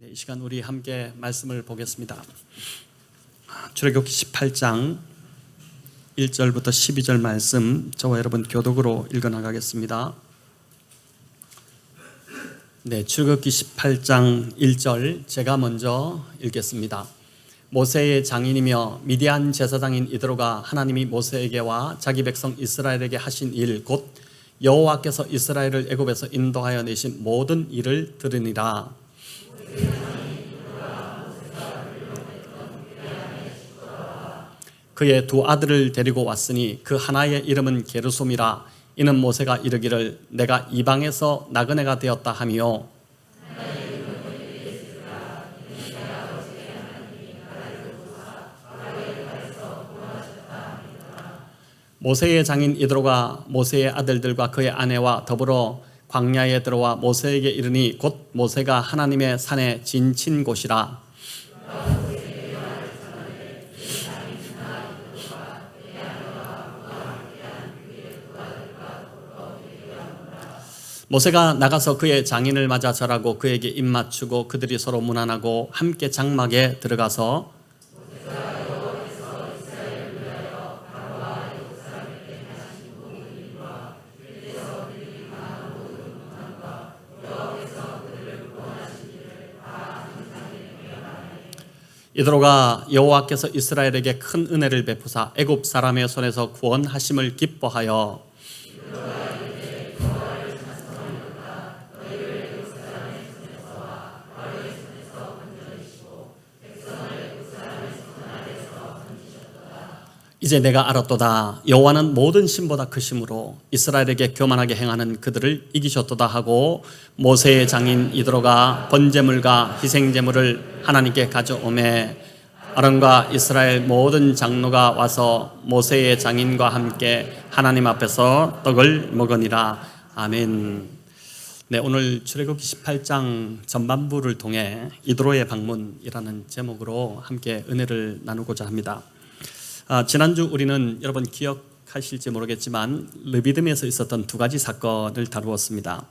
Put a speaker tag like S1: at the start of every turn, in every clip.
S1: 이 시간 우리 함께 말씀을 보겠습니다. 출애굽기 18장 1절부터 12절 말씀 저와 여러분 교독으로 읽어나가겠습니다. 출애굽기 18장 1절 제가 먼저 읽겠습니다. 모세의 장인이며 미디안 제사장인 이드로가 하나님이 모세에게와 자기 백성 이스라엘에게 하신 일 곧 여호와께서 이스라엘을 애굽에서 인도하여 내신 모든 일을 들으니라. 그의 두 아들을 데리고 왔으니 그 하나의 이름은 게르솜이라. 이는 모세가 이르기를 내가 이방에서 나그네가 되었다 하며 모세의 장인 이드로가 모세의 아들들과 그의 아내와 더불어 광야에 들어와 모세에게 이르니 곧 모세가 하나님의 산에 진친 곳이라. 모세가 나가서 그의 장인을 맞아 절하고 그에게 입맞추고 그들이 서로 문안하고 함께 장막에 들어가서 이드로가 여호와께서 이스라엘에게 큰 은혜를 베푸사 애굽 사람의 손에서 구원하심을 기뻐하여 이제 내가 알았도다. 여호와는 모든 신보다 크심으로 이스라엘에게 교만하게 행하는 그들을 이기셨도다 하고 모세의 장인 이드로가 번제물과 희생제물을 하나님께 가져오매 아론과 이스라엘 모든 장로가 와서 모세의 장인과 함께 하나님 앞에서 떡을 먹으니라. 아멘. 오늘 출애굽기 18장 전반부를 통해 이드로의 방문이라는 제목으로 함께 은혜를 나누고자 합니다. 지난주 우리는 여러분 기억하실지 모르겠지만 르비딤에서 있었던 두 가지 사건을 다루었습니다.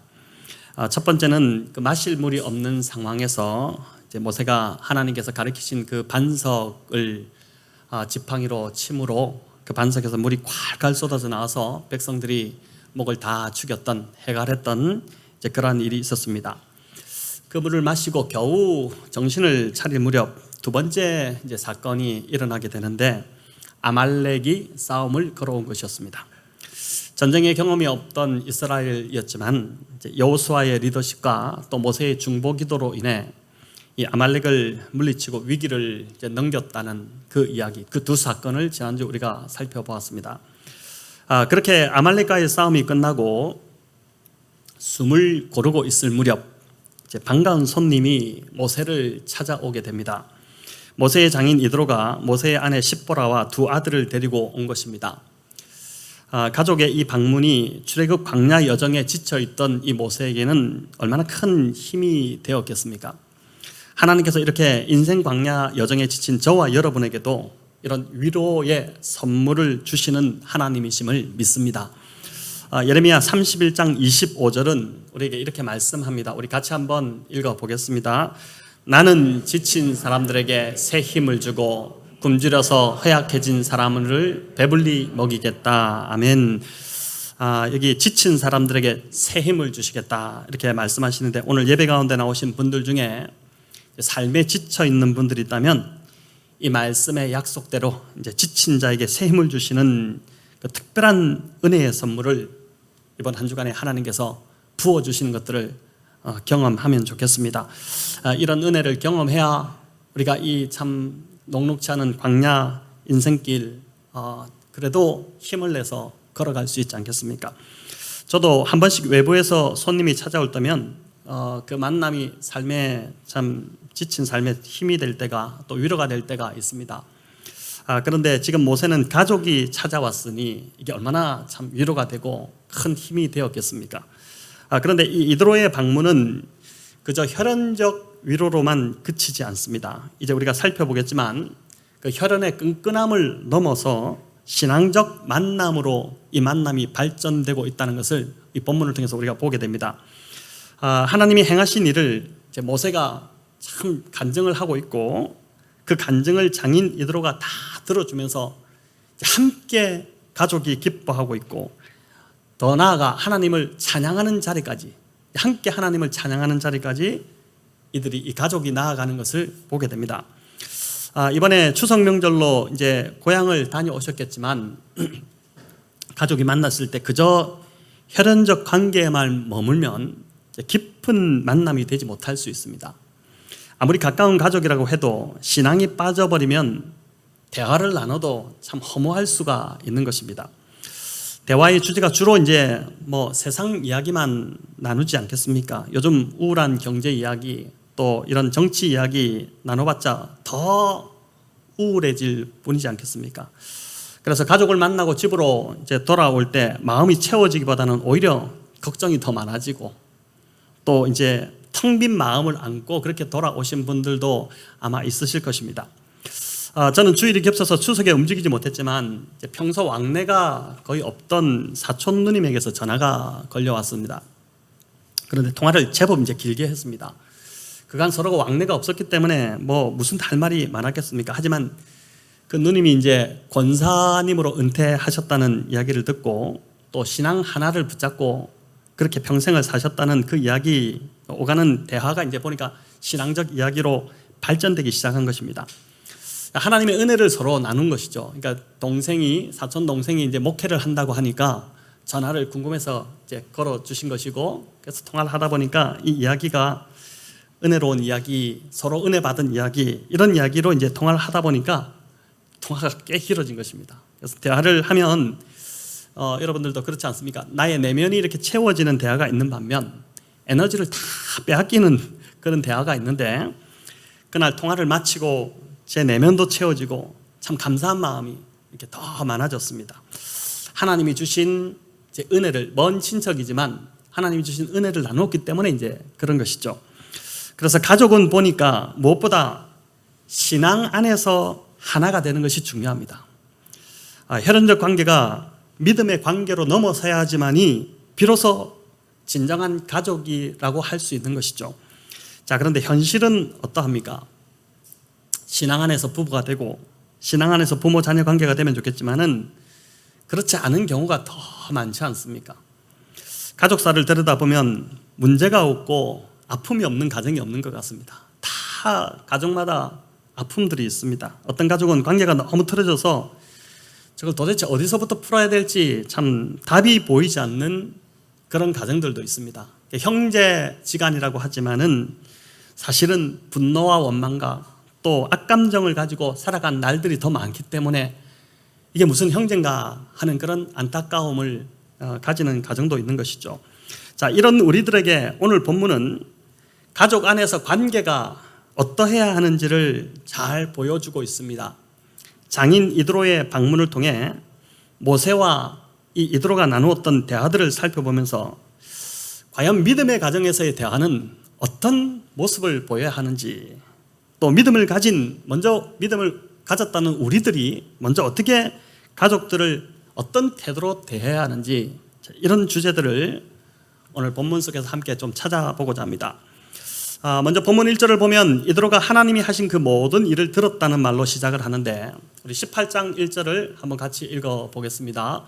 S1: 첫 번째는 그 마실 물이 없는 상황에서 이제 모세가 하나님께서 가르치신 그 반석을 지팡이로 침으로 그 반석에서 물이 콸콸 쏟아져 나와서 백성들이 목을 다 죽였던 해갈했던 이제 그러한 일이 있었습니다. 그 물을 마시고 겨우 정신을 차릴 무렵 두 번째 이제 사건이 일어나게 되는데 아말렉이 싸움을 걸어온 것이었습니다. 전쟁의 경험이 없던 이스라엘이었지만 여호수아의 리더십과 또 모세의 중보기도로 인해 이 아말렉을 물리치고 위기를 이제 넘겼다는 그 이야기, 그 두 사건을 지난주 우리가 살펴보았습니다. 그렇게 아말렉과의 싸움이 끝나고 숨을 고르고 있을 무렵 이제 반가운 손님이 모세를 찾아오게 됩니다. 모세의 장인 이드로가 모세의 아내 십보라와 두 아들을 데리고 온 것입니다. 가족의 이 방문이 출애굽 광야 여정에 지쳐있던 이 모세에게는 얼마나 큰 힘이 되었겠습니까? 하나님께서 이렇게 인생 광야 여정에 지친 저와 여러분에게도 이런 위로의 선물을 주시는 하나님이심을 믿습니다. 예레미야 31장 25절은 우리에게 이렇게 말씀합니다. 우리 같이 한번 읽어보겠습니다. 나는 지친 사람들에게 새 힘을 주고 굶주려서 허약해진 사람을 배불리 먹이겠다. 아멘. 여기 지친 사람들에게 새 힘을 주시겠다 이렇게 말씀하시는데, 오늘 예배 가운데 나오신 분들 중에 삶에 지쳐 있는 분들이 있다면 이 말씀의 약속대로 이제 지친 자에게 새 힘을 주시는 그 특별한 은혜의 선물을 이번 한 주간에 하나님께서 부어 주시는 것들을 경험하면 좋겠습니다. 이런 은혜를 경험해야 우리가 이 참 녹록지 않은 광야 인생길 그래도 힘을 내서 걸어갈 수 있지 않겠습니까? 저도 한 번씩 외부에서 손님이 찾아올 때면 그 만남이 삶에 참 지친 삶에 힘이 될 때가 또 위로가 될 때가 있습니다. 그런데 지금 모세는 가족이 찾아왔으니 이게 얼마나 참 위로가 되고 큰 힘이 되었겠습니까? 그런데 이 이드로의 방문은 그저 혈연적 위로로만 그치지 않습니다. 이제 우리가 살펴보겠지만 그 혈연의 끈끈함을 넘어서 신앙적 만남으로 이 만남이 발전되고 있다는 것을 이 본문을 통해서 우리가 보게 됩니다. 하나님이 행하신 일을 이제 모세가 참 간증을 하고 있고 그 간증을 장인 이드로가 다 들어주면서 함께 가족이 기뻐하고 있고 더 나아가 하나님을 찬양하는 자리까지 함께 하나님을 찬양하는 자리까지 이들이 이 가족이 나아가는 것을 보게 됩니다. 이번에 추석 명절로 이제 고향을 다녀오셨겠지만 가족이 만났을 때 그저 혈연적 관계에만 머물면 깊은 만남이 되지 못할 수 있습니다. 아무리 가까운 가족이라고 해도 신앙이 빠져버리면 대화를 나눠도 참 허무할 수가 있는 것입니다. 대화의 주제가 주로 이제 세상 이야기만 나누지 않겠습니까? 요즘 우울한 경제 이야기 또 이런 정치 이야기 나눠봤자 더 우울해질 뿐이지 않겠습니까? 그래서 가족을 만나고 집으로 이제 돌아올 때 마음이 채워지기보다는 오히려 걱정이 더 많아지고 또 이제 텅 빈 마음을 안고 그렇게 돌아오신 분들도 아마 있으실 것입니다. 저는 주일이 겹쳐서 추석에 움직이지 못했지만 평소 왕래가 거의 없던 사촌 누님에게서 전화가 걸려왔습니다. 그런데 통화를 제법 이제 길게 했습니다. 그간 서로가 왕래가 없었기 때문에 무슨 할 말이 많았겠습니까? 하지만 그 누님이 이제 권사님으로 은퇴하셨다는 이야기를 듣고 또 신앙 하나를 붙잡고 그렇게 평생을 사셨다는 그 이야기 오가는 대화가 이제 보니까 신앙적 이야기로 발전되기 시작한 것입니다. 하나님의 은혜를 서로 나눈 것이죠. 그러니까 사촌 동생이 이제 목회를 한다고 하니까 전화를 궁금해서 이제 걸어 주신 것이고 그래서 통화를 하다 보니까 이 이야기가 은혜로운 이야기, 서로 은혜 받은 이야기 이런 이야기로 이제 통화를 하다 보니까 통화가 꽤 길어진 것입니다. 그래서 대화를 하면 여러분들도 그렇지 않습니까? 나의 내면이 이렇게 채워지는 대화가 있는 반면 에너지를 다 빼앗기는 그런 대화가 있는데 그날 통화를 마치고 제 내면도 채워지고 참 감사한 마음이 이렇게 더 많아졌습니다. 하나님이 주신 제 은혜를 먼 친척이지만 하나님이 주신 은혜를 나눴기 때문에 이제 그런 것이죠. 그래서 가족은 보니까 무엇보다 신앙 안에서 하나가 되는 것이 중요합니다. 혈연적 관계가 믿음의 관계로 넘어서야 하지만이 비로소 진정한 가족이라고 할 수 있는 것이죠. 자, 그런데 현실은 어떠합니까? 신앙 안에서 부부가 되고 신앙 안에서 부모 자녀 관계가 되면 좋겠지만은 그렇지 않은 경우가 더 많지 않습니까? 가족사를 들여다보면 문제가 없고 아픔이 없는 가정이 없는 것 같습니다. 다 가족마다 아픔들이 있습니다. 어떤 가족은 관계가 너무 틀어져서 저걸 도대체 어디서부터 풀어야 될지 참 답이 보이지 않는 그런 가정들도 있습니다. 형제지간이라고 하지만은 사실은 분노와 원망과 또 악감정을 가지고 살아간 날들이 더 많기 때문에 이게 무슨 형제인가 하는 그런 안타까움을 가지는 가정도 있는 것이죠. 자, 이런 우리들에게 오늘 본문은 가족 안에서 관계가 어떠해야 하는지를 잘 보여주고 있습니다. 장인 이드로의 방문을 통해 모세와 이 이드로가 나누었던 대화들을 살펴보면서 과연 믿음의 가정에서의 대화는 어떤 모습을 보여야 하는지 또 먼저 믿음을 가졌다는 우리들이 먼저 어떻게 가족들을 어떤 태도로 대해야 하는지 이런 주제들을 오늘 본문 속에서 함께 좀 찾아보고자 합니다. 먼저 본문 1절을 보면 이드로가 하나님이 하신 그 모든 일을 들었다는 말로 시작을 하는데 우리 18장 1절을 한번 같이 읽어보겠습니다.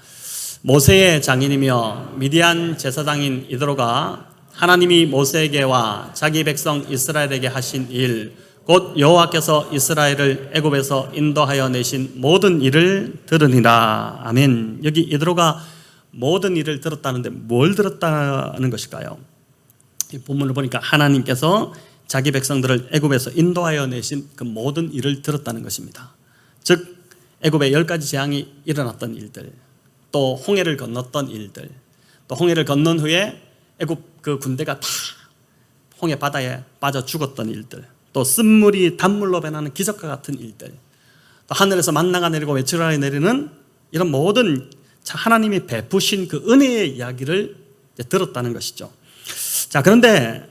S1: 모세의 장인이며 미디안 제사장인 이드로가 하나님이 모세에게와 자기 백성 이스라엘에게 하신 일 곧 여호와께서 이스라엘을 애굽에서 인도하여 내신 모든 일을 들으니라. 아멘. 여기 이드로가 모든 일을 들었다는데 뭘 들었다는 것일까요? 이 본문을 보니까 하나님께서 자기 백성들을 애굽에서 인도하여 내신 그 모든 일을 들었다는 것입니다. 즉 애굽에 10가지 재앙이 일어났던 일들, 또 홍해를 건넜던 일들, 또 홍해를 건넌 후에 애굽 그 군대가 다 홍해 바다에 빠져 죽었던 일들, 또 쓴물이 단물로 변하는 기적과 같은 일들, 또 하늘에서 만나가 내리고 메추라기 내리는 이런 모든 하나님이 베푸신 그 은혜의 이야기를 들었다는 것이죠. 자, 그런데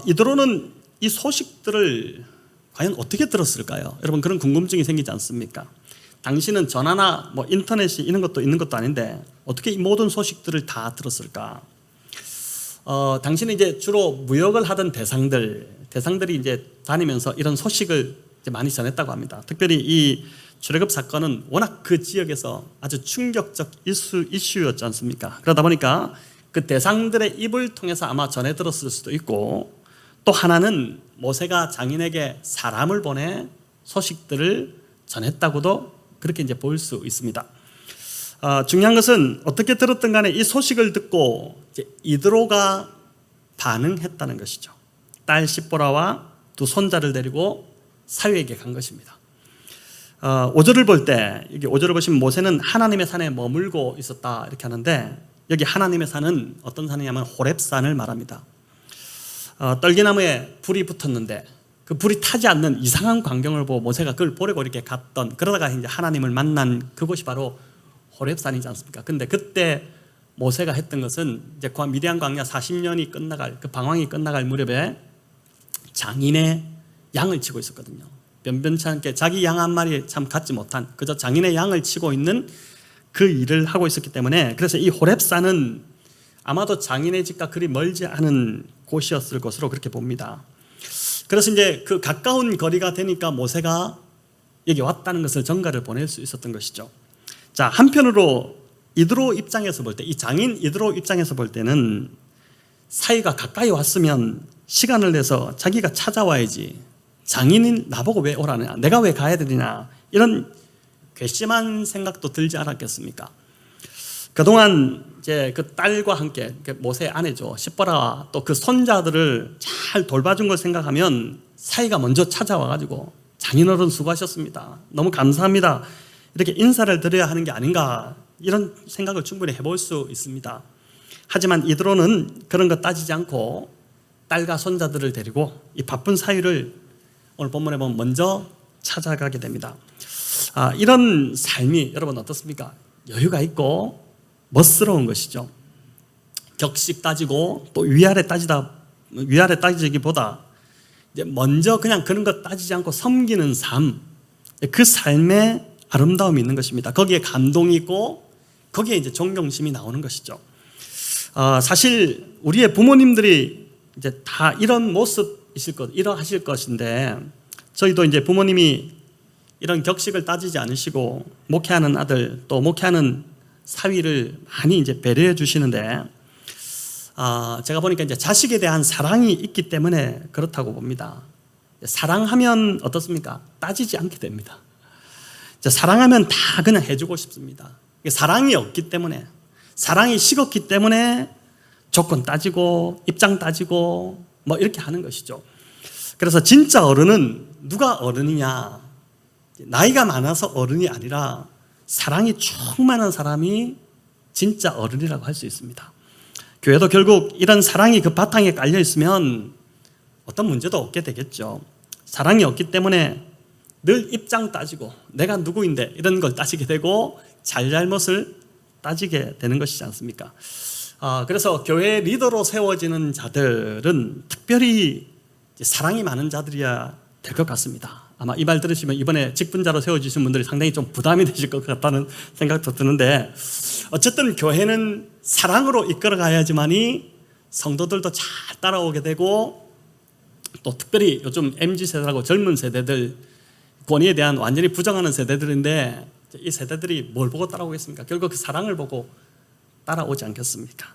S1: 이드로는 이 소식들을 과연 어떻게 들었을까요? 여러분 그런 궁금증이 생기지 않습니까? 당시는 전화나 인터넷이 이런 것도 있는 것도 아닌데 어떻게 이 모든 소식들을 다 들었을까? 당시는 이제 주로 무역을 하던 대상들, 대상들이 이제 다니면서 이런 소식을 이제 많이 전했다고 합니다. 특별히 이 출애굽 사건은 워낙 그 지역에서 아주 충격적 이슈였지 않습니까? 그러다 보니까 그 대상들의 입을 통해서 아마 전해 들었을 수도 있고, 또 하나는 모세가 장인에게 사람을 보내 소식들을 전했다고도 그렇게 이제 볼 수 있습니다. 중요한 것은 어떻게 들었든 간에 이 소식을 듣고 이제 이드로가 반응했다는 것이죠. 딸 십보라와 두 손자를 데리고 사위에게 간 것입니다. 5절을 볼 때, 여기 5절을 보시면 모세는 하나님의 산에 머물고 있었다 이렇게 하는데, 여기 하나님의 산은 어떤 산이냐면 호렙산을 말합니다. 떨기나무에 불이 붙었는데 그 불이 타지 않는 이상한 광경을 보고 모세가 그걸 보려고 이렇게 갔던, 그러다가 이제 하나님을 만난 그곳이 바로 호렙산이지 않습니까? 근데 그때 모세가 했던 것은 이제 미디안 광야 40년이 끝나갈, 그 방황이 끝나갈 무렵에 장인의 양을 치고 있었거든요. 변변치 않게 자기 양 한 마리 참 갖지 못한, 그저 장인의 양을 치고 있는 그 일을 하고 있었기 때문에, 그래서 이 호렙산은 아마도 장인의 집과 그리 멀지 않은 곳이었을 것으로 그렇게 봅니다. 그래서 이제 그 가까운 거리가 되니까 모세가 여기 왔다는 것을 전가를 보낼 수 있었던 것이죠. 자, 한편으로 이드로 입장에서 볼 때, 이 장인 이드로 입장에서 볼 때는 사이가 가까이 왔으면 시간을 내서 자기가 찾아와야지, 장인이 나보고 왜 오라느냐, 내가 왜 가야 되느냐, 이런 괘씸한 생각도 들지 않았겠습니까? 그동안 이제 그 딸과 함께, 모세의 아내죠, 십보라와 또 그 손자들을 잘 돌봐준 걸 생각하면 사이가 먼저 찾아와가지고 장인어른 수고하셨습니다, 너무 감사합니다, 이렇게 인사를 드려야 하는 게 아닌가, 이런 생각을 충분히 해볼 수 있습니다. 하지만 이드로는 그런 거 따지지 않고 딸과 손자들을 데리고 이 바쁜 사위를 오늘 본문에 보면 먼저 찾아가게 됩니다. 이런 삶이 여러분 어떻습니까? 여유가 있고 멋스러운 것이죠. 격식 따지고 또 위아래 따지기보다 이제 먼저 그냥 그런 것 따지지 않고 섬기는 삶, 그 삶에 아름다움이 있는 것입니다. 거기에 감동이 있고 거기에 이제 존경심이 나오는 것이죠. 사실 우리의 부모님들이 이제 다 이런 모습이실 것, 이러하실 것인데, 저희도 이제 부모님이 이런 격식을 따지지 않으시고 목회하는 아들 또 목회하는 사위를 많이 이제 배려해 주시는데, 제가 보니까 이제 자식에 대한 사랑이 있기 때문에 그렇다고 봅니다. 사랑하면 어떻습니까? 따지지 않게 됩니다. 사랑하면 다 그냥 해주고 싶습니다. 사랑이 없기 때문에, 사랑이 식었기 때문에 조건 따지고 입장 따지고 뭐 이렇게 하는 것이죠. 그래서 진짜 어른은 누가 어른이냐, 나이가 많아서 어른이 아니라 사랑이 충만한 사람이 진짜 어른이라고 할 수 있습니다. 교회도 결국 이런 사랑이 그 바탕에 깔려 있으면 어떤 문제도 없게 되겠죠. 사랑이 없기 때문에 늘 입장 따지고 내가 누구인데 이런 걸 따지게 되고 잘잘못을 따지게 되는 것이지 않습니까? 그래서 교회 리더로 세워지는 자들은 특별히 사랑이 많은 자들이야 될 것 같습니다. 아마 이 말 들으시면 이번에 직분자로 세워주신 분들이 상당히 좀 부담이 되실 것 같다는 생각도 드는데, 어쨌든 교회는 사랑으로 이끌어 가야지만이 성도들도 잘 따라오게 되고, 또 특별히 요즘 MZ세대라고 젊은 세대들, 권위에 대한 완전히 부정하는 세대들인데, 이 세대들이 뭘 보고 따라오겠습니까? 결국 그 사랑을 보고 따라오지 않겠습니까?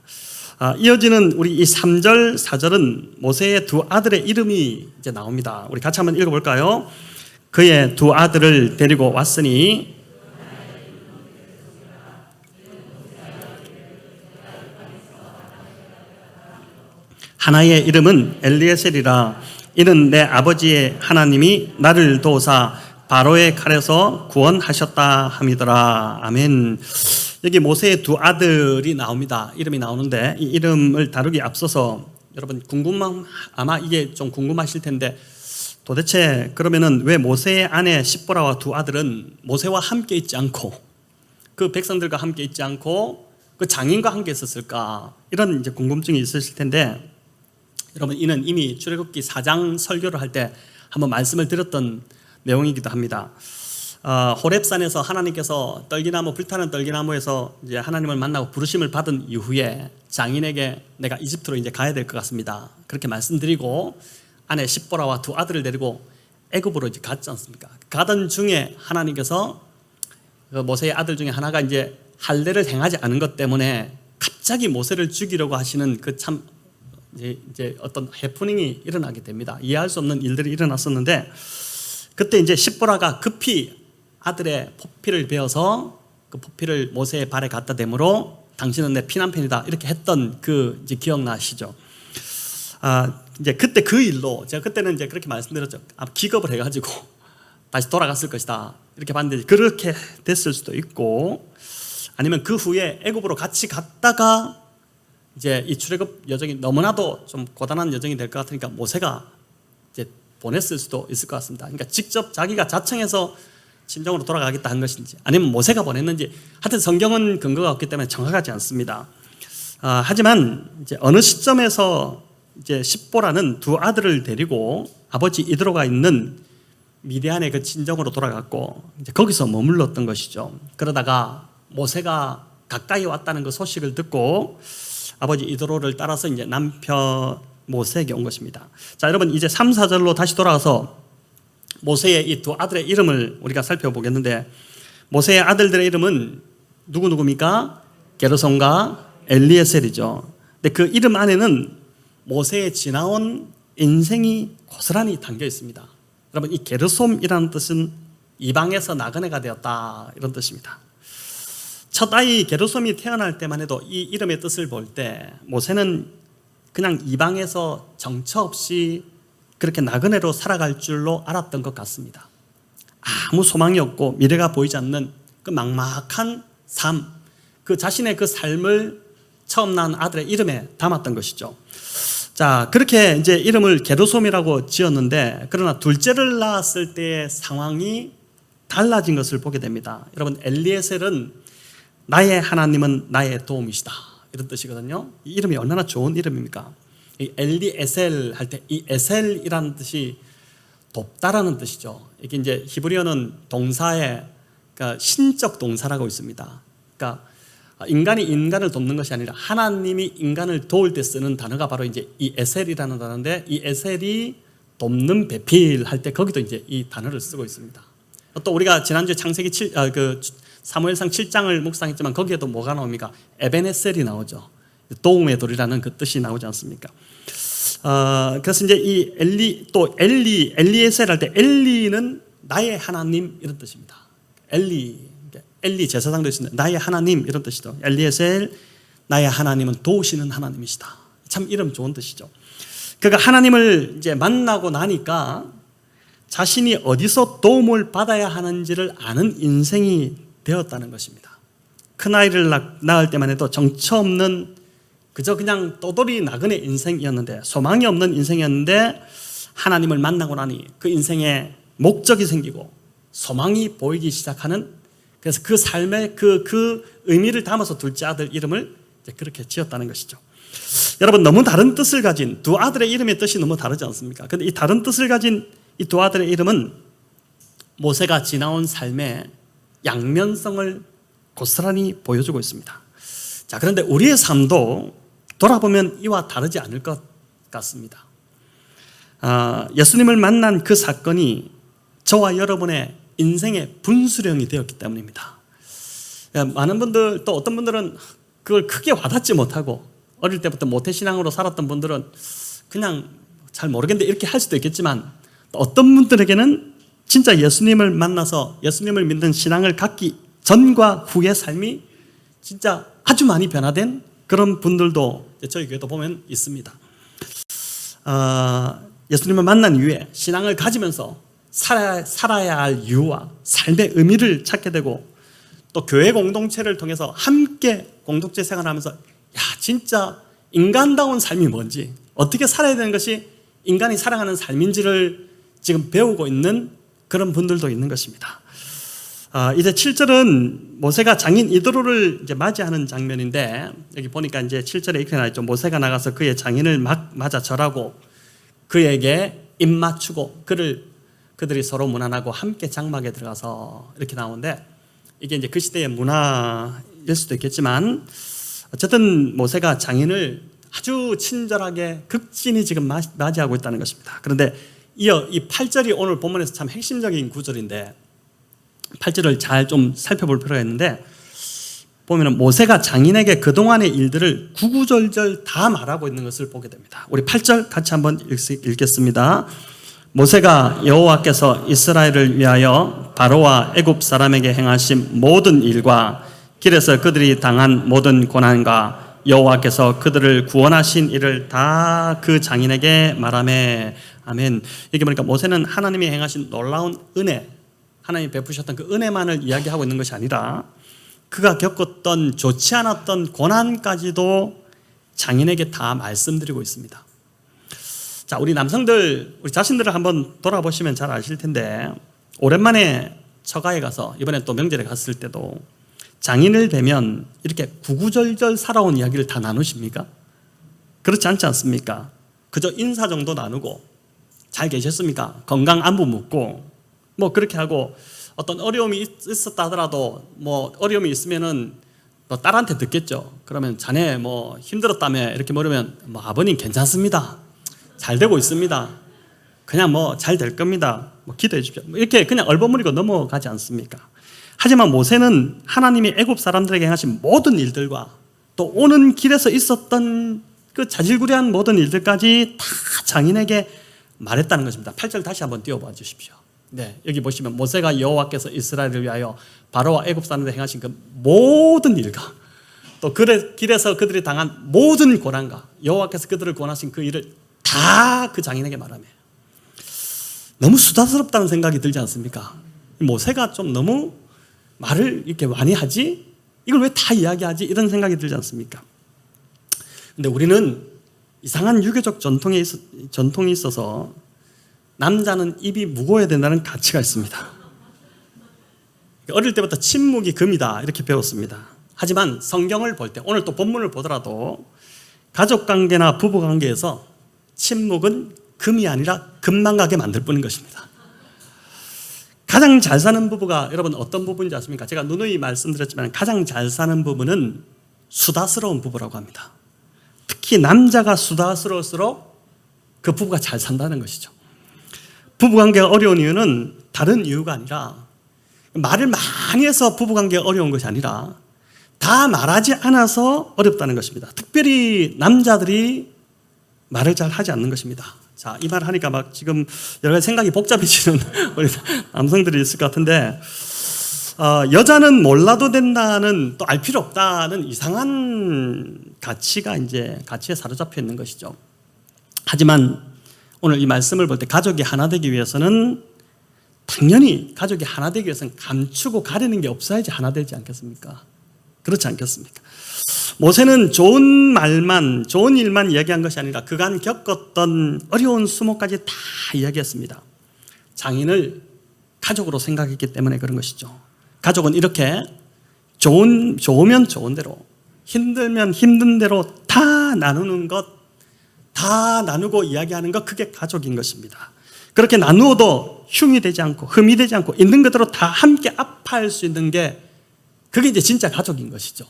S1: 이어지는 우리 이 3절, 4절은 모세의 두 아들의 이름이 이제 나옵니다. 우리 같이 한번 읽어볼까요? 그의 두 아들을 데리고 왔으니 하나의 이름은 엘리에셀이라. 이는 내 아버지의 하나님이 나를 도우사 바로의 칼에서 구원하셨다 함이더라. 아멘. 여기 모세의 두 아들이 나옵니다. 이름이 나오는데, 이 이름을 다루기 앞서서 여러분 아마 이게 좀 궁금하실 텐데, 도대체 그러면은 왜 모세의 아내 십보라와 두 아들은 모세와 함께 있지 않고 그 백성들과 함께 있지 않고 그 장인과 함께 있었을까? 이런 이제 궁금증이 있으실 텐데, 여러분 이는 이미 출애굽기 4장 설교를 할 때 한번 말씀을 드렸던 내용이기도 합니다. 호렙산에서 하나님께서 불타는 떨기나무에서 이제 하나님을 만나고 부르심을 받은 이후에 장인에게 내가 이집트로 이제 가야 될 것 같습니다, 그렇게 말씀드리고 아내 십보라와 두 아들을 데리고 애굽으로 이제 갔지 않습니까? 가던 중에 하나님께서 그 모세의 아들 중에 하나가 이제 할례를 행하지 않은 것 때문에 갑자기 모세를 죽이려고 하시는 그 참 이제 어떤 해프닝이 일어나게 됩니다. 이해할 수 없는 일들이 일어났었는데, 그때 이제 십보라가 급히 아들의 포피를 베어서 그 포피를 모세의 발에 갖다 대므로 당신은 내 피난편이다 이렇게 했던 그 이제 기억나시죠? 이제 그때 그 일로 제가 그때는 이제 그렇게 말씀드렸죠. 기겁을 해가지고 다시 돌아갔을 것이다 이렇게 봤는데, 그렇게 됐을 수도 있고, 아니면 그 후에 애굽으로 같이 갔다가 이제 이 출애굽 여정이 너무나도 좀 고단한 여정이 될 것 같으니까 모세가 이제 보냈을 수도 있을 것 같습니다. 그러니까 직접 자기가 자청해서 친정으로 돌아가겠다 한 것인지, 아니면 모세가 보냈는지, 하여튼 성경은 근거가 없기 때문에 정확하지 않습니다. 하지만 이제 어느 시점에서 이제 십보라는 두 아들을 데리고 아버지 이드로가 있는 미디안의 그 친정으로 돌아갔고, 이제 거기서 머물렀던 것이죠. 그러다가 모세가 가까이 왔다는 그 소식을 듣고 아버지 이드로를 따라서 이제 남편 모세에게 온 것입니다. 자, 여러분 이제 3, 4절로 다시 돌아가서 모세의 이 두 아들의 이름을 우리가 살펴보겠는데, 모세의 아들들의 이름은 누구입니까? 게르솜과 엘리에셀이죠. 근데 그 이름 안에는 모세의 지나온 인생이 고스란히 담겨 있습니다. 여러분, 이 게르솜이라는 뜻은 이방에서 나그네가 되었다 이런 뜻입니다. 첫 아이 게르솜이 태어날 때만 해도 이 이름의 뜻을 볼 때 모세는 그냥 이방에서 정처 없이 그렇게 나그네로 살아갈 줄로 알았던 것 같습니다. 아무 소망이 없고 미래가 보이지 않는 그 막막한 삶, 그 자신의 그 삶을 처음 낳은 아들의 이름에 담았던 것이죠. 자, 그렇게 이제 이름을 게르솜이라고 지었는데, 그러나 둘째를 낳았을 때의 상황이 달라진 것을 보게 됩니다. 여러분, 엘리에셀은 나의 하나님은 나의 도움이시다 이런 뜻이거든요. 이 이름이 얼마나 좋은 이름입니까? 이 엘리에셀 할 때 이 에셀이라는 뜻이 돕다라는 뜻이죠. 이게 이제 히브리어는 동사에, 그러니까 신적 동사라고 있습니다. 그러니까 인간이 인간을 돕는 것이 아니라 하나님이 인간을 도울 때 쓰는 단어가 바로 이제 이 에셀이라는 단어인데, 이 에셀이 돕는 배필 할 때 거기도 이제 이 단어를 쓰고 있습니다. 또 우리가 지난주에 창세기 사무엘상 7장을 묵상했지만 거기에도 뭐가 나옵니까? 에벤에셀이 나오죠. 도움의 돌이라는 그 뜻이 나오지 않습니까? 그래서 이제 이 엘리에셀 할 때 엘리는 나의 하나님 이런 뜻입니다. 엘리 제사장도 있습니다. 나의 하나님 이런 뜻이죠. 엘리에셀, 나의 하나님은 도우시는 하나님이시다. 참 이름 좋은 뜻이죠. 그러니까 하나님을 이제 만나고 나니까 자신이 어디서 도움을 받아야 하는지를 아는 인생이 되었다는 것입니다. 큰아이를 낳을 때만 해도 정처 없는 그저 그냥 떠돌이 나그네 인생이었는데, 소망이 없는 인생이었는데, 하나님을 만나고 나니 그 인생에 목적이 생기고 소망이 보이기 시작하는, 그래서 그 삶의 그 의미를 담아서 둘째 아들 이름을 이제 그렇게 지었다는 것이죠. 여러분, 너무 다른 뜻을 가진 두 아들의 이름의 뜻이 너무 다르지 않습니까? 그런데 이 다른 뜻을 가진 이 두 아들의 이름은 모세가 지나온 삶의 양면성을 고스란히 보여주고 있습니다. 자, 그런데 우리의 삶도 돌아보면 이와 다르지 않을 것 같습니다. 예수님을 만난 그 사건이 저와 여러분의 인생의 분수령이 되었기 때문입니다. 많은 분들, 또 어떤 분들은 그걸 크게 와닿지 못하고 어릴 때부터 모태신앙으로 살았던 분들은 그냥 잘 모르겠는데 이렇게 할 수도 있겠지만, 또 어떤 분들에게는 진짜 예수님을 만나서 예수님을 믿는 신앙을 갖기 전과 후의 삶이 진짜 아주 많이 변화된 그런 분들도 저희 교회도 보면 있습니다. 예수님을 만난 이후에 신앙을 가지면서 살아야 할 이유와 삶의 의미를 찾게 되고, 또 교회 공동체를 통해서 함께 공동체 생활하면서 야, 진짜 인간다운 삶이 뭔지, 어떻게 살아야 되는 것이 인간이 살아가는 삶인지를 지금 배우고 있는 그런 분들도 있는 것입니다. 이제 7절은 모세가 장인 이드로를 이제 맞이하는 장면인데, 여기 보니까 이제 7절에 이렇게 나와있죠. 모세가 나가서 그의 장인을 맞아 절하고 그에게 입 맞추고 그들이 서로 문안하고 함께 장막에 들어가서 이렇게 나오는데, 이게 이제 그 시대의 문화일 수도 있겠지만 어쨌든 모세가 장인을 아주 친절하게 극진히 지금 맞이하고 있다는 것입니다. 그런데 이어 이 8절이 오늘 본문에서 참 핵심적인 구절인데 8절을 잘 좀 살펴볼 필요가 있는데 보면은 모세가 장인에게 그동안의 일들을 구구절절 다 말하고 있는 것을 보게 됩니다. 우리 8절 같이 한번 읽겠습니다. 모세가 여호와께서 이스라엘을 위하여 바로와 애굽 사람에게 행하신 모든 일과 길에서 그들이 당한 모든 고난과 여호와께서 그들을 구원하신 일을 다 그 장인에게 말하매. 아멘. 이게 보니까 모세는 하나님이 행하신 놀라운 은혜, 하나님이 베푸셨던 그 은혜만을 이야기하고 있는 것이 아니라 그가 겪었던 좋지 않았던 고난까지도 장인에게 다 말씀드리고 있습니다. 자, 우리 남성들 우리 자신들을 한번 돌아보시면 잘 아실 텐데 오랜만에 처가에 가서 이번에 또 명절에 갔을 때도 장인을 뵈면 이렇게 구구절절 살아온 이야기를 다 나누십니까? 그렇지 않지 않습니까? 그저 인사 정도 나누고 잘 계셨습니까? 건강 안부 묻고 뭐 그렇게 하고 어떤 어려움이 있었다 하더라도 뭐 어려움이 있으면은 뭐 딸한테 듣겠죠. 그러면 자네 뭐 힘들었다며 이렇게 물으면 뭐 아버님 괜찮습니다. 잘 되고 있습니다. 그냥 뭐 잘 될 겁니다. 뭐 기도해 주십시오. 이렇게 그냥 얼버무리고 넘어가지 않습니까? 하지만 모세는 하나님이 애굽 사람들에게 행하신 모든 일들과 또 오는 길에서 있었던 그 자질구레한 모든 일들까지 다 장인에게 말했다는 것입니다. 8절 다시 한번 띄워봐 주십시오. 네, 여기 보시면 모세가 여호와께서 이스라엘을 위하여 바로와 애굽 사람들에게 행하신 그 모든 일과 또 길에서 그들이 당한 모든 고난과 여호와께서 그들을 구원하신 그 일을 다 그 장인에게 말하며 너무 수다스럽다는 생각이 들지 않습니까? 모세가 좀 너무 말을 이렇게 많이 하지? 이걸 왜 다 이야기하지? 이런 생각이 들지 않습니까? 근데 우리는 이상한 유교적 전통이 있어서 남자는 입이 무거워야 된다는 가치가 있습니다. 어릴 때부터 침묵이 금이다 이렇게 배웠습니다. 하지만 성경을 볼 때 오늘 또 본문을 보더라도 가족관계나 부부관계에서 침묵은 금이 아니라 금만 가게 만들 뿐인 것입니다. 가장 잘 사는 부부가 여러분 어떤 부부인지 아십니까? 제가 누누이 말씀드렸지만 가장 잘 사는 부부는 수다스러운 부부라고 합니다. 특히 남자가 수다스러울수록 그 부부가 잘 산다는 것이죠. 부부관계가 어려운 이유는 다른 이유가 아니라 말을 많이 해서 부부관계가 어려운 것이 아니라 다 말하지 않아서 어렵다는 것입니다. 특별히 남자들이 말을 잘 하지 않는 것입니다. 자, 이 말을 하니까 막 지금 여러 가지 생각이 복잡해지는 우리 남성들이 있을 것 같은데 여자는 몰라도 된다는 또 알 필요 없다는 이상한 가치에 사로잡혀 있는 것이죠. 하지만 오늘 이 말씀을 볼 때 가족이 하나 되기 위해서는 당연히 가족이 하나 되기 위해서는 감추고 가리는 게 없어야지 하나 되지 않겠습니까? 그렇지 않겠습니까? 모세는 좋은 일만 이야기한 것이 아니라 그간 겪었던 어려운 수모까지 다 이야기했습니다. 장인을 가족으로 생각했기 때문에 그런 것이죠. 가족은 이렇게 좋으면 좋은 대로, 힘들면 힘든 대로 다 나누는 것, 다 나누고 이야기하는 것, 그게 가족인 것입니다. 그렇게 나누어도 흉이 되지 않고 흠이 되지 않고 있는 그대로 다 함께 아파할 수 있는 게 그게 이제 진짜 가족인 것이죠.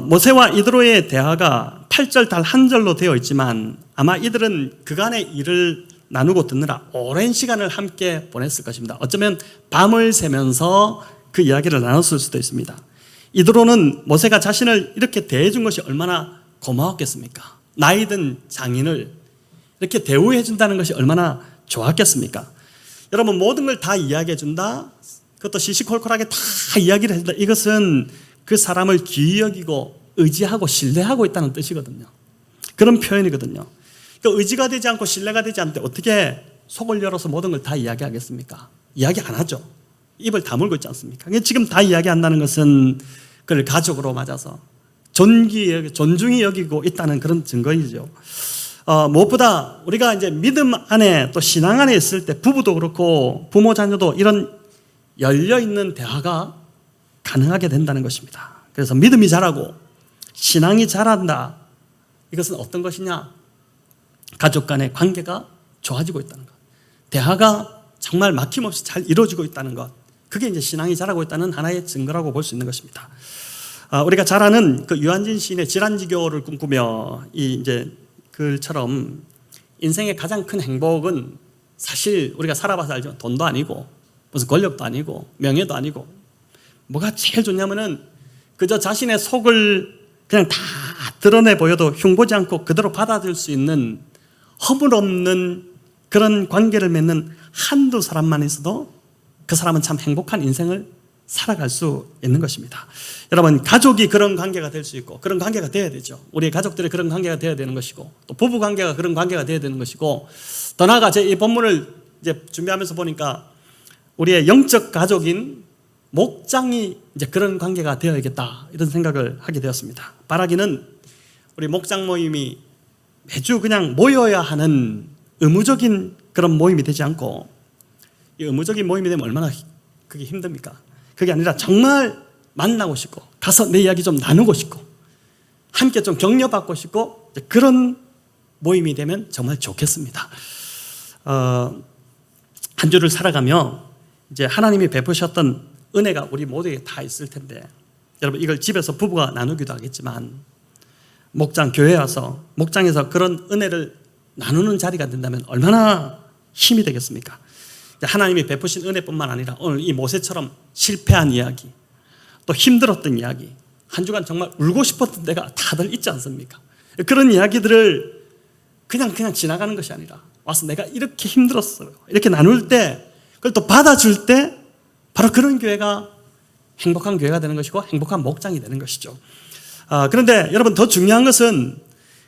S1: 모세와 이드로의 대화가 8절 단 한 절로 되어 있지만 아마 이들은 그간의 일을 나누고 듣느라 오랜 시간을 함께 보냈을 것입니다. 어쩌면 밤을 새면서 그 이야기를 나눴을 수도 있습니다. 이드로는 모세가 자신을 이렇게 대해준 것이 얼마나 고마웠겠습니까? 나이든 장인을 이렇게 대우해 준다는 것이 얼마나 좋았겠습니까? 여러분, 모든 걸 다 이야기해 준다, 그것도 시시콜콜하게 다 이야기를 해준다, 이것은 그 사람을 귀히 여기고 의지하고 신뢰하고 있다는 뜻이거든요. 그런 표현이거든요. 그러니까 의지가 되지 않고 신뢰가 되지 않는데 어떻게 속을 열어서 모든 걸 다 이야기하겠습니까? 이야기 안 하죠. 입을 다물고 있지 않습니까? 지금 다 이야기한다는 것은 그를 가족으로 맞아서 존중히 여기고 있다는 그런 증거이죠. 무엇보다 우리가 이제 믿음 안에 또 신앙 안에 있을 때 부부도 그렇고 부모 자녀도 이런 열려있는 대화가 가능하게 된다는 것입니다. 그래서 믿음이 자라고 신앙이 자란다. 이것은 어떤 것이냐? 가족 간의 관계가 좋아지고 있다는 것. 대화가 정말 막힘없이 잘 이루어지고 있다는 것. 그게 이제 신앙이 자라고 있다는 하나의 증거라고 볼 수 있는 것입니다. 우리가 잘 아는 그 유한진 시인의 질환지교를 꿈꾸며 이제 글처럼 인생의 가장 큰 행복은 사실 우리가 살아봐서 알지만 돈도 아니고 무슨 권력도 아니고 명예도 아니고 뭐가 제일 좋냐면은 그저 자신의 속을 그냥 다 드러내 보여도 흉보지 않고 그대로 받아들일 수 있는 허물없는 그런 관계를 맺는 한두 사람만 있어도 그 사람은 참 행복한 인생을 살아갈 수 있는 것입니다. 여러분, 가족이 그런 관계가 될 수 있고 그런 관계가 돼야 되죠. 우리 가족들이 그런 관계가 돼야 되는 것이고 또 부부 관계가 그런 관계가 돼야 되는 것이고 더 나아가 제 이 본문을 이제 준비하면서 보니까 우리의 영적 가족인 목장이 이제 그런 관계가 되어야겠다 이런 생각을 하게 되었습니다. 바라기는 우리 목장 모임이 매주 그냥 모여야 하는 의무적인 그런 모임이 되지 않고 이 의무적인 모임이 되면 얼마나 그게 힘듭니까? 그게 아니라 정말 만나고 싶고 가서 내 이야기 좀 나누고 싶고 함께 좀 격려받고 싶고 그런 모임이 되면 정말 좋겠습니다. 한 주를 살아가며 이제 하나님이 베푸셨던 은혜가 우리 모두에게 다 있을 텐데 여러분 이걸 집에서 부부가 나누기도 하겠지만 목장 교회에 와서 목장에서 그런 은혜를 나누는 자리가 된다면 얼마나 힘이 되겠습니까? 하나님이 베푸신 은혜뿐만 아니라 오늘 이 모세처럼 실패한 이야기 또 힘들었던 이야기 한 주간 정말 울고 싶었던 때가 다들 있지 않습니까? 그런 이야기들을 그냥 지나가는 것이 아니라 와서 내가 이렇게 힘들었어요 이렇게 나눌 때 그걸 또 받아줄 때 바로 그런 교회가 행복한 교회가 되는 것이고 행복한 목장이 되는 것이죠. 그런데 여러분 더 중요한 것은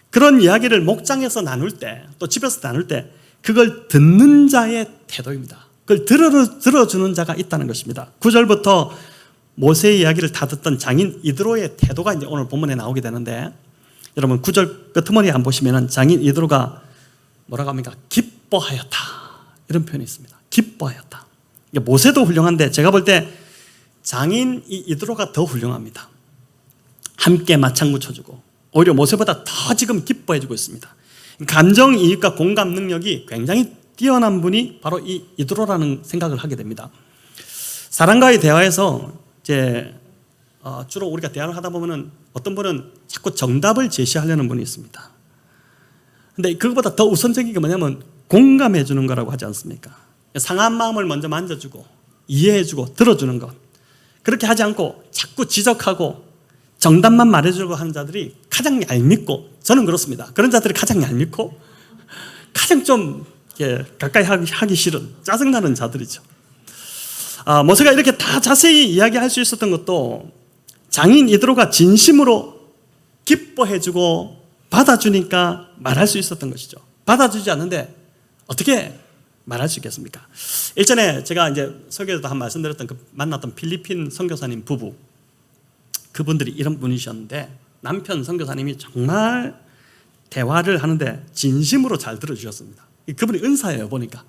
S1: 그런 이야기를 목장에서 나눌 때 또 집에서 나눌 때 그걸 듣는 자의 태도입니다. 그걸 들어주는 자가 있다는 것입니다. 9절부터 모세의 이야기를 다 듣던 장인 이드로의 태도가 이제 오늘 본문에 나오게 되는데 여러분 9절 끝머리에 안 보시면은 장인 이드로가 뭐라고 합니까? 기뻐하였다 이런 표현이 있습니다. 기뻐하였다. 모세도 훌륭한데 제가 볼 때 장인 이드로가 더 훌륭합니다. 함께 맞장구 쳐주고 오히려 모세보다 더 지금 기뻐해주고 있습니다. 감정이입과 공감 능력이 굉장히 뛰어난 분이 바로 이 이드로라는 생각을 하게 됩니다. 사람과의 대화에서 이제 주로 우리가 대화를 하다 보면은 어떤 분은 자꾸 정답을 제시하려는 분이 있습니다. 근데 그것보다 더 우선적인 게 뭐냐면 공감해 주는 거라고 하지 않습니까? 상한 마음을 먼저 만져주고 이해해주고 들어주는 것. 그렇게 하지 않고 자꾸 지적하고 정답만 말해주려고 하는 자들이 가장 얄밉고 저는 그렇습니다. 그런 자들이 가장 얄밉고 가장 좀 가까이 하기 싫은 짜증나는 자들이죠. 모세가 이렇게 다 자세히 이야기할 수 있었던 것도 장인 이드로가 진심으로 기뻐해주고 받아주니까 말할 수 있었던 것이죠. 받아주지 않는데 어떻게 말할 수 있겠습니까? 일전에 제가 이제 설교에서도 한 말씀드렸던 그 만났던 필리핀 선교사님 부부 그분들이 이런 분이셨는데 남편 선교사님이 정말 대화를 하는데 진심으로 잘 들어주셨습니다. 그분이 은사예요 보니까.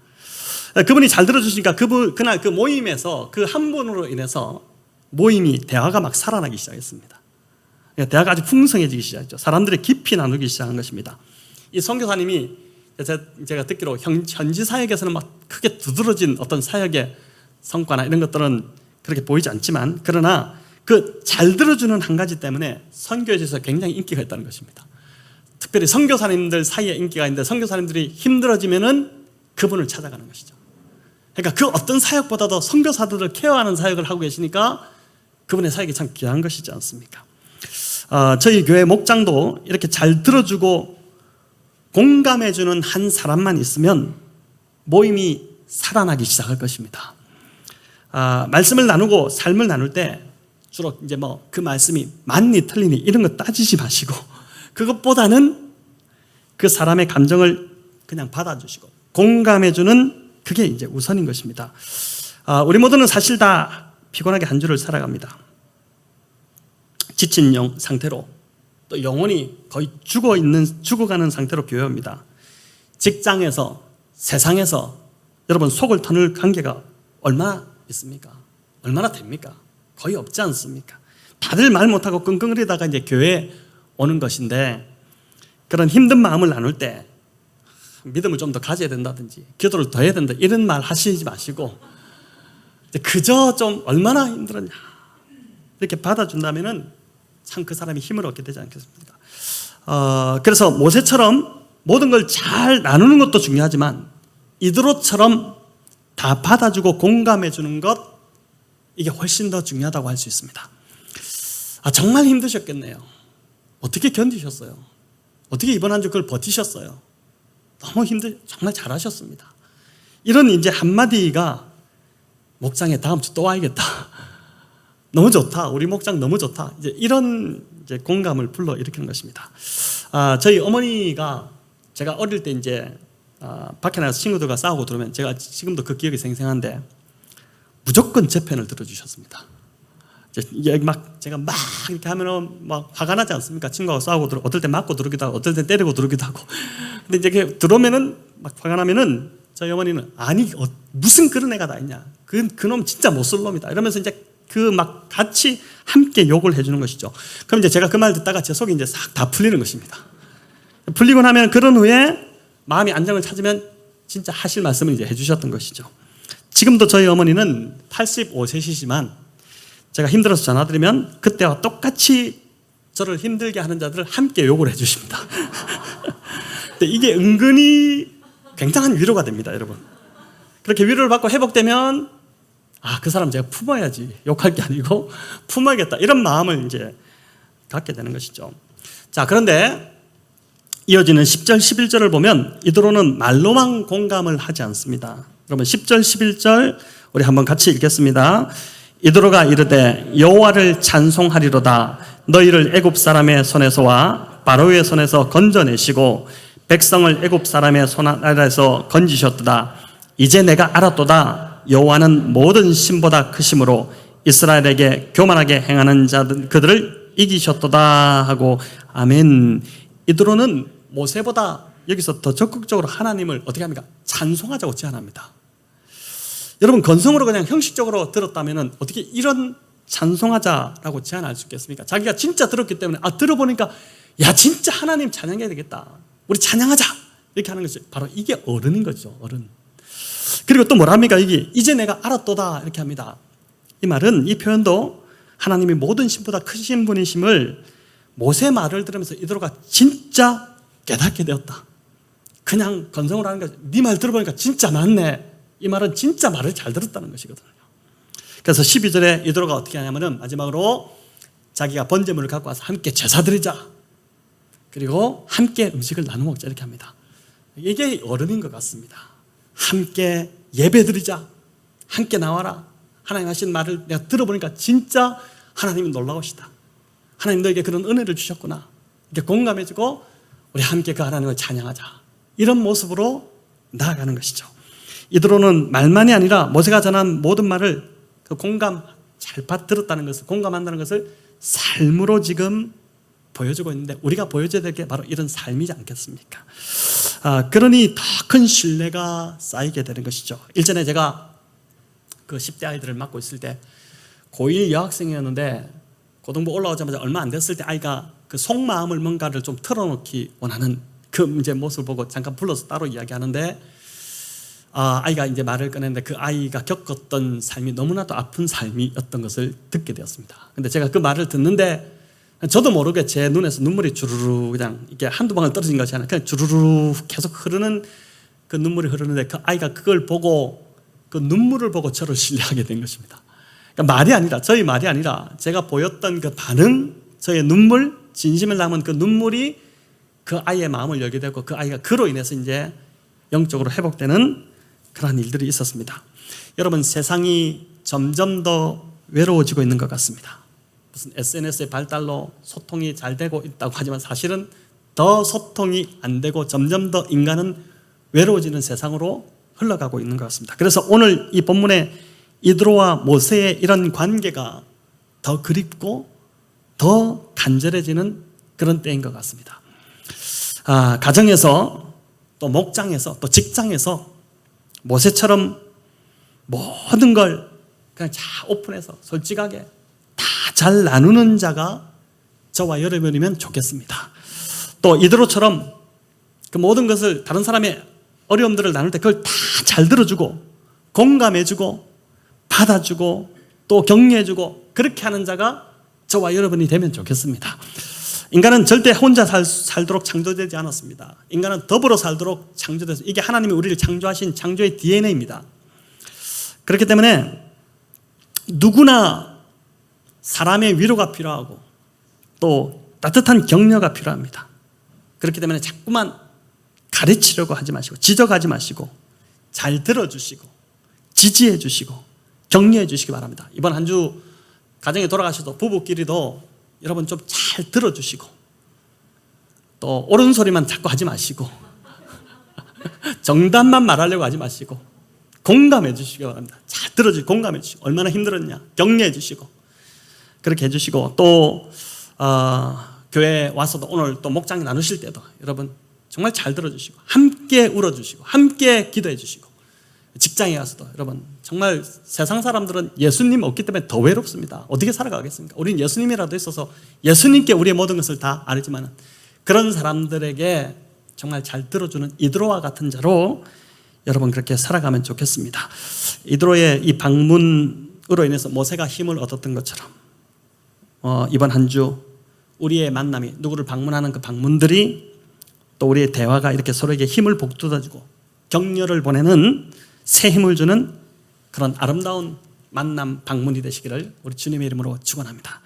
S1: 그분이 잘 들어주시니까 그날 그 모임에서 그 한 분으로 인해서 모임이 대화가 막 살아나기 시작했습니다. 대화가 아주 풍성해지기 시작했죠. 사람들이 깊이 나누기 시작한 것입니다. 이 선교사님이 제가 듣기로 현지 사역에서는 막 크게 두드러진 어떤 사역의 성과나 이런 것들은 그렇게 보이지 않지만 그러나 그 잘 들어주는 한 가지 때문에 선교지에서 굉장히 인기가 있다는 것입니다. 특별히 선교사님들 사이에 인기가 있는데 선교사님들이 힘들어지면은 그분을 찾아가는 것이죠. 그러니까 그 어떤 사역보다도 선교사들을 케어하는 사역을 하고 계시니까 그분의 사역이 참 귀한 것이지 않습니까? 저희 교회 목장도 이렇게 잘 들어주고 공감해주는 한 사람만 있으면 모임이 살아나기 시작할 것입니다. 말씀을 나누고 삶을 나눌 때 주로 이제 뭐 그 말씀이 맞니 틀리니 이런 거 따지지 마시고 그것보다는 그 사람의 감정을 그냥 받아주시고 공감해주는 그게 이제 우선인 것입니다. 우리 모두는 사실 다 피곤하게 한 주를 살아갑니다. 지친 상태로 또 영혼이 거의 죽어가는 상태로 교회 옵니다. 직장에서 세상에서 여러분 속을 터널 관계가 얼마나 있습니까? 얼마나 됩니까? 거의 없지 않습니까? 다들 말 못하고 끙끙거리다가 이제 교회에 오는 것인데 그런 힘든 마음을 나눌 때 믿음을 좀 더 가져야 된다든지 기도를 더 해야 된다 이런 말 하시지 마시고 그저 좀 얼마나 힘들었냐 이렇게 받아준다면은 참 그 사람이 힘을 얻게 되지 않겠습니까? 그래서 모세처럼 모든 걸 잘 나누는 것도 중요하지만 이드로처럼 다 받아주고 공감해 주는 것, 이게 훨씬 더 중요하다고 할 수 있습니다. 정말 힘드셨겠네요. 어떻게 견디셨어요? 어떻게 이번 한 주 그걸 버티셨어요? 너무 정말 잘하셨습니다. 이런 이제 한마디가 목장에 다음 주 또 와야겠다. 너무 좋다. 우리 목장 너무 좋다. 이제 이런 이제 공감을 불러일으키는 것입니다. 저희 어머니가 제가 어릴 때 이제 밖에 나가서 친구들과 싸우고 들어오면 제가 지금도 그 기억이 생생한데 무조건 제 편을 들어주셨습니다. 제가 막 이렇게 하면은 막 화가 나지 않습니까? 친구하고 싸우고 들어, 어떨 때 맞고 들어오기도 하고, 어떨 때 때리고 들어오기도 하고. 근데 이제 들어오면은 막 화가 나면은 저희 어머니는 아니 무슨 그런 애가 다 있냐? 그놈 진짜 못쓸 놈이다. 이러면서 이제 그 막 같이 함께 욕을 해주는 것이죠. 그럼 이제 제가 그 말 듣다가 제 속이 이제 싹 다 풀리는 것입니다. 풀리고 나면 그런 후에 마음이 안정을 찾으면 진짜 하실 말씀을 이제 해주셨던 것이죠. 지금도 저희 어머니는 85세시지만 제가 힘들어서 전화드리면 그때와 똑같이 저를 힘들게 하는 자들을 함께 욕을 해주십니다. 근데 이게 은근히 굉장한 위로가 됩니다, 여러분. 그렇게 위로를 받고 회복되면 그 사람 제가 품어야지, 욕할 게 아니고 품어야겠다, 이런 마음을 이제 갖게 되는 것이죠. 자, 그런데 이어지는 10절, 11절을 보면 이드로는 말로만 공감을 하지 않습니다. 그러면 10절, 11절 우리 한번 같이 읽겠습니다. 이드로가 이르되 여호와를 찬송하리로다. 너희를 애굽 사람의 손에서와 바로의 손에서 건져내시고 백성을 애굽 사람의 손 아래에서 건지셨도다. 이제 내가 알았도다. 여호와는 모든 신보다 크심으로 이스라엘에게 교만하게 행하는 자들 그들을 이기셨도다 하고 아멘. 이드로는 모세보다 여기서 더 적극적으로 하나님을 어떻게 합니까? 찬송하자고 제안합니다. 여러분, 건성으로 그냥 형식적으로 들었다면 어떻게 이런 찬송하자라고 제안할 수 있겠습니까? 자기가 진짜 들었기 때문에 들어보니까 야 진짜 하나님 찬양해야 되겠다, 우리 찬양하자, 이렇게 하는 것이 바로 이게 어른인 거죠. 어른. 그리고 또 뭐랍니까? 이제 내가 알았도다 이렇게 합니다. 이 말은, 이 표현도 하나님이 모든 신보다 크신 분이심을 모세 말을 들으면서 이드로가 진짜 깨닫게 되었다. 그냥 건성으로 하는 거지. 네 말 들어보니까 진짜 맞네. 이 말은 진짜 말을 잘 들었다는 것이거든요. 그래서 12절에 이드로가 어떻게 하냐면은 마지막으로 자기가 번제물을 갖고 와서 함께 제사 드리자, 그리고 함께 음식을 나눠 먹자, 이렇게 합니다. 이게 어른인 것 같습니다. 함께 예배 드리자, 함께 나와라. 하나님 하신 말을 내가 들어보니까 진짜 하나님이 놀라우시다. 하나님 너에게 그런 은혜를 주셨구나. 이렇게 공감해주고 우리 함께 그 하나님을 찬양하자, 이런 모습으로 나아가는 것이죠. 이드로는 말만이 아니라 모세가 전한 모든 말을 그 공감 잘 들었다는 것을, 공감한다는 것을 삶으로 지금 보여주고 있는데 우리가 보여줘야 될 게 바로 이런 삶이지 않겠습니까? 그러니 더 큰 신뢰가 쌓이게 되는 것이죠. 일전에 제가 그 10대 아이들을 맡고 있을 때 고1 여학생이었는데 고등부 올라오자마자 얼마 안 됐을 때 아이가 그 속마음을 뭔가를 좀 털어놓기 원하는 그 이제 모습을 보고 잠깐 불러서 따로 이야기하는데 아이가 이제 말을 꺼냈는데 그 아이가 겪었던 삶이 너무나도 아픈 삶이었던 것을 듣게 되었습니다. 근데 제가 그 말을 듣는데 저도 모르게 제 눈에서 눈물이 주르르 그냥 이게 한두 방울 떨어진 것이 아니라 그냥 주르르 계속 흐르는 그 눈물이 흐르는데 그 아이가 그걸 보고 그 눈물을 보고 저를 신뢰하게 된 것입니다. 그러니까 말이 아니라, 저희 말이 아니라 제가 보였던 그 반응, 저의 눈물, 진심을 담은 그 눈물이 그 아이의 마음을 열게 되고 그 아이가 그로 인해서 이제 영적으로 회복되는 그러한 일들이 있었습니다. 여러분, 세상이 점점 더 외로워지고 있는 것 같습니다. 무슨 SNS의 발달로 소통이 잘 되고 있다고 하지만 사실은 더 소통이 안 되고 점점 더 인간은 외로워지는 세상으로 흘러가고 있는 것 같습니다. 그래서 오늘 이 본문에 이드로와 모세의 이런 관계가 더 그립고 더 간절해지는 그런 때인 것 같습니다. 가정에서 또 목장에서 또 직장에서 모세처럼 모든 걸 그냥 다 오픈해서 솔직하게 다 잘 나누는 자가 저와 여러분이면 좋겠습니다. 또 이드로처럼 그 모든 것을 다른 사람의 어려움들을 나눌 때 그걸 다 잘 들어주고 공감해주고 받아주고 또 격려해주고 그렇게 하는 자가 저와 여러분이 되면 좋겠습니다. 인간은 절대 혼자 살도록 창조되지 않았습니다. 인간은 더불어 살도록 창조돼서 이게 하나님이 우리를 창조하신 창조의 DNA입니다. 그렇기 때문에 누구나 사람의 위로가 필요하고 또 따뜻한 격려가 필요합니다. 그렇기 때문에 자꾸만 가르치려고 하지 마시고 지적하지 마시고 잘 들어주시고 지지해 주시고 격려해 주시기 바랍니다. 이번 한 주 가정에 돌아가셔도 부부끼리도 여러분 좀 잘 들어주시고 또 옳은 소리만 자꾸 하지 마시고 정답만 말하려고 하지 마시고 공감해 주시기 바랍니다. 잘 들어주시고 공감해 주시고 얼마나 힘들었냐 격려해 주시고 그렇게 해주시고 또 교회에 와서도 오늘 또 목장 나누실 때도 여러분 정말 잘 들어주시고 함께 울어주시고 함께 기도해 주시고 직장에 가서도 여러분 정말 세상 사람들은 예수님 없기 때문에 더 외롭습니다. 어떻게 살아가겠습니까? 우리는 예수님이라도 있어서 예수님께 우리의 모든 것을 다 알지만 그런 사람들에게 정말 잘 들어주는 이드로와 같은 자로 여러분 그렇게 살아가면 좋겠습니다. 이드로의 이 방문으로 인해서 모세가 힘을 얻었던 것처럼 이번 한 주 우리의 만남이 누구를 방문하는 그 방문들이 또 우리의 대화가 이렇게 서로에게 힘을 북돋아주고 격려를 보내는 새 힘을 주는 그런 아름다운 만남 방문이 되시기를 우리 주님의 이름으로 축원합니다.